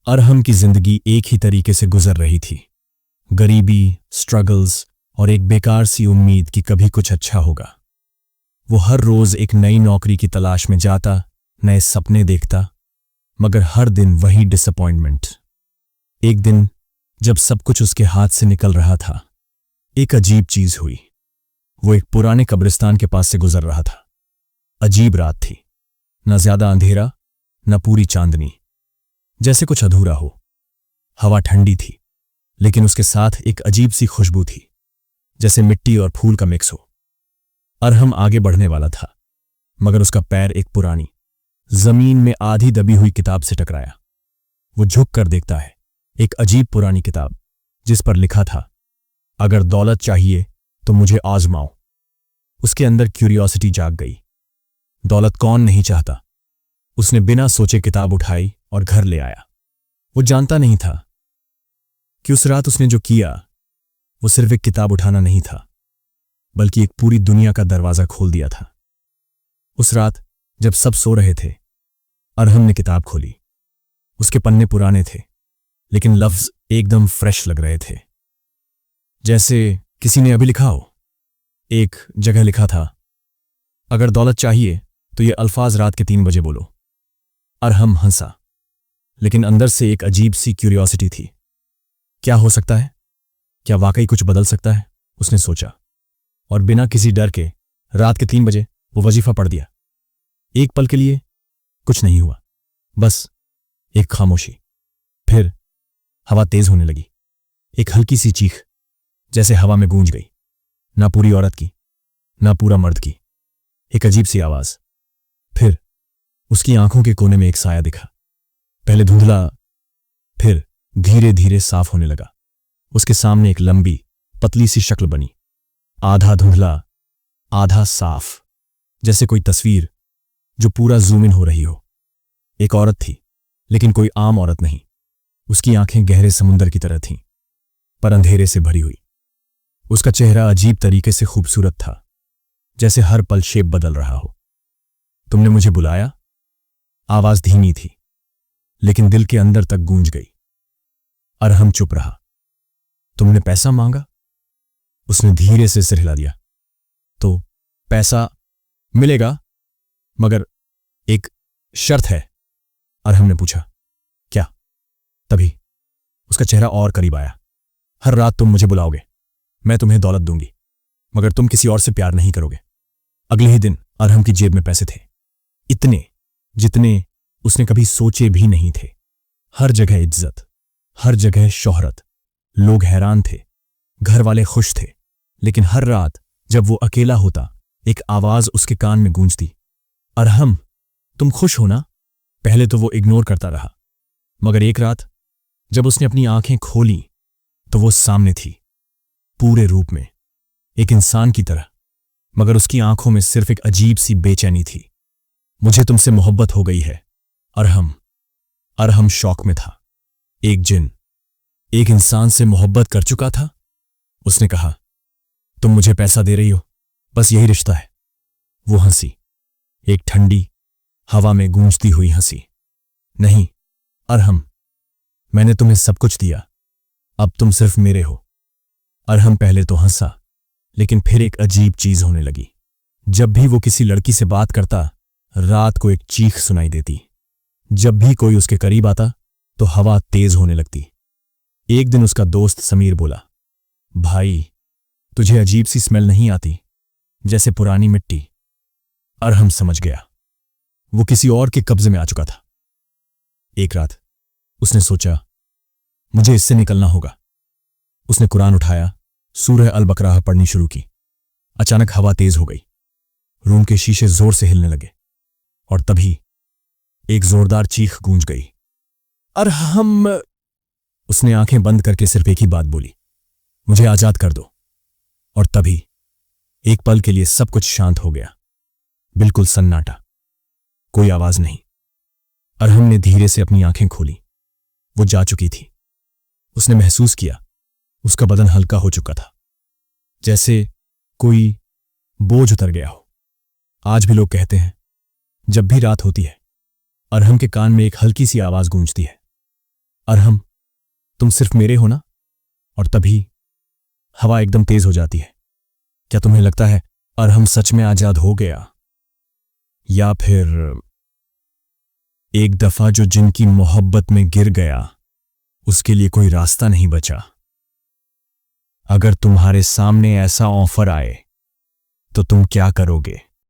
अरहम की जिंदगी एक ही तरीके से गुजर रही थी। गरीबी, स्ट्रगल्स और एक बेकार सी उम्मीद कि कभी कुछ अच्छा होगा। वो हर रोज एक नई नौकरी की तलाश में जाता, नए सपने देखता, मगर हर दिन वही डिसअपॉइंटमेंट। एक दिन जब सब कुछ उसके हाथ से निकल रहा था, एक अजीब चीज हुई। वो एक पुराने कब्रिस्तान के पास से गुजर रहा था। अजीब रात थी, न ज्यादा अंधेरा न पूरी चांदनी, जैसे कुछ अधूरा हो। हवा ठंडी थी, लेकिन उसके साथ एक अजीब सी खुशबू थी, जैसे मिट्टी और फूल का मिक्स हो। अरहम आगे बढ़ने वाला था, मगर उसका पैर एक पुरानी, जमीन में आधी दबी हुई किताब से टकराया। वो झुक कर देखता है, एक अजीब पुरानी किताब जिस पर लिखा था, अगर दौलत चाहिए तो मुझे आजमाओ। उसके अंदर क्यूरियोसिटी जाग गई। दौलत कौन नहीं चाहता। उसने बिना सोचे किताब उठाई और घर ले आया। वो जानता नहीं था कि उस रात उसने जो किया वो सिर्फ एक किताब उठाना नहीं था, बल्कि एक पूरी दुनिया का दरवाजा खोल दिया था। उस रात जब सब सो रहे थे, अरहम ने किताब खोली। उसके पन्ने पुराने थे, लेकिन लफ्ज एकदम फ्रेश लग रहे थे, जैसे किसी ने अभी लिखा हो। एक जगह लिखा था, अगर दौलत चाहिए तो ये अल्फाज रात के 3 बजे बोलो। अरहम हंसा, लेकिन अंदर से एक अजीब सी क्यूरियोसिटी थी। क्या हो सकता है? क्या वाकई कुछ बदल सकता है? उसने सोचा, और बिना किसी डर के रात के 3 बजे वो वजीफा पढ़ दिया। एक पल के लिए कुछ नहीं हुआ, बस एक खामोशी। फिर हवा तेज होने लगी। एक हल्की सी चीख जैसे हवा में गूंज गई, ना पूरी औरत की, ना पूरा मर्द की, एक अजीब सी आवाज। फिर उसकी आंखों के कोने में एक साया दिखा, पहले धुंधला, फिर धीरे धीरे साफ होने लगा। उसके सामने एक लंबी पतली सी शक्ल बनी, आधा धुंधला आधा साफ, जैसे कोई तस्वीर जो पूरा जूम इन हो रही हो। एक औरत थी, लेकिन कोई आम औरत नहीं। उसकी आंखें गहरे समुंदर की तरह थीं, पर अंधेरे से भरी हुई। उसका चेहरा अजीब तरीके से खूबसूरत था, जैसे हर पल शेप बदल रहा हो। तुमने मुझे बुलाया? आवाज धीमी थी, लेकिन दिल के अंदर तक गूंज गई। अरहम चुप रहा। तुमने पैसा मांगा? उसने धीरे से सिर हिला दिया। तो पैसा मिलेगा, मगर एक शर्त है। अरहम ने पूछा, क्या? तभी उसका चेहरा और करीब आया। हर रात तुम मुझे बुलाओगे, मैं तुम्हें दौलत दूंगी, मगर तुम किसी और से प्यार नहीं करोगे। अगले ही दिन अरहम की जेब में पैसे थे, इतने जितने उसने कभी सोचे भी नहीं थे। हर जगह इज्जत, हर जगह शोहरत, लोग हैरान थे, घर वाले खुश थे। लेकिन हर रात जब वो अकेला होता, एक आवाज उसके कान में गूंजती, अरहम, तुम खुश हो ना? पहले तो वो इग्नोर करता रहा, मगर एक रात जब उसने अपनी आंखें खोली तो वो सामने थी, पूरे रूप में, एक इंसान की तरह, मगर उसकी आंखों में सिर्फ एक अजीब सी बेचैनी थी। मुझे तुमसे मोहब्बत हो गई है, अरहम। अरहम शौक में था। एक जिन एक इंसान से मोहब्बत कर चुका था। उसने कहा, तुम मुझे पैसा दे रही हो, बस यही रिश्ता है। वो हंसी, एक ठंडी हवा में गूंजती हुई हंसी। नहीं अरहम, मैंने तुम्हें सब कुछ दिया, अब तुम सिर्फ मेरे हो। अरहम पहले तो हंसा, लेकिन फिर एक अजीब चीज होने लगी। जब भी वो किसी लड़की से बात करता, रात को एक चीख सुनाई देती। जब भी कोई उसके करीब आता तो हवा तेज होने लगती। एक दिन उसका दोस्त समीर बोला, भाई, तुझे अजीब सी स्मेल नहीं आती, जैसे पुरानी मिट्टी? अरहम समझ गया, वो किसी और के कब्जे में आ चुका था। एक रात उसने सोचा, मुझे इससे निकलना होगा। उसने कुरान उठाया, सूरह अल बकराह पढ़नी शुरू की। अचानक हवा तेज हो गई, रूम के शीशे जोर से हिलने लगे, और तभी एक जोरदार चीख गूंज गई, अरहम। उसने आंखें बंद करके सिर्फ एक ही बात बोली, मुझे आजाद कर दो। और तभी एक पल के लिए सब कुछ शांत हो गया, बिल्कुल सन्नाटा, कोई आवाज नहीं। अरहम ने धीरे से अपनी आंखें खोली। वो जा चुकी थी। उसने महसूस किया, उसका बदन हल्का हो चुका था, जैसे कोई बोझ उतर गया हो। आज भी लोग कहते हैं, जब भी रात होती है, अरहम के कान में एक हल्की सी आवाज गूंजती है, अरहम, तुम सिर्फ मेरे हो ना? और तभी हवा एकदम तेज हो जाती है। क्या तुम्हें लगता है अरहम सच में आजाद हो गया, या फिर एक दफा जो जिनकी मोहब्बत में गिर गया उसके लिए कोई रास्ता नहीं बचा? अगर तुम्हारे सामने ऐसा ऑफर आए तो तुम क्या करोगे?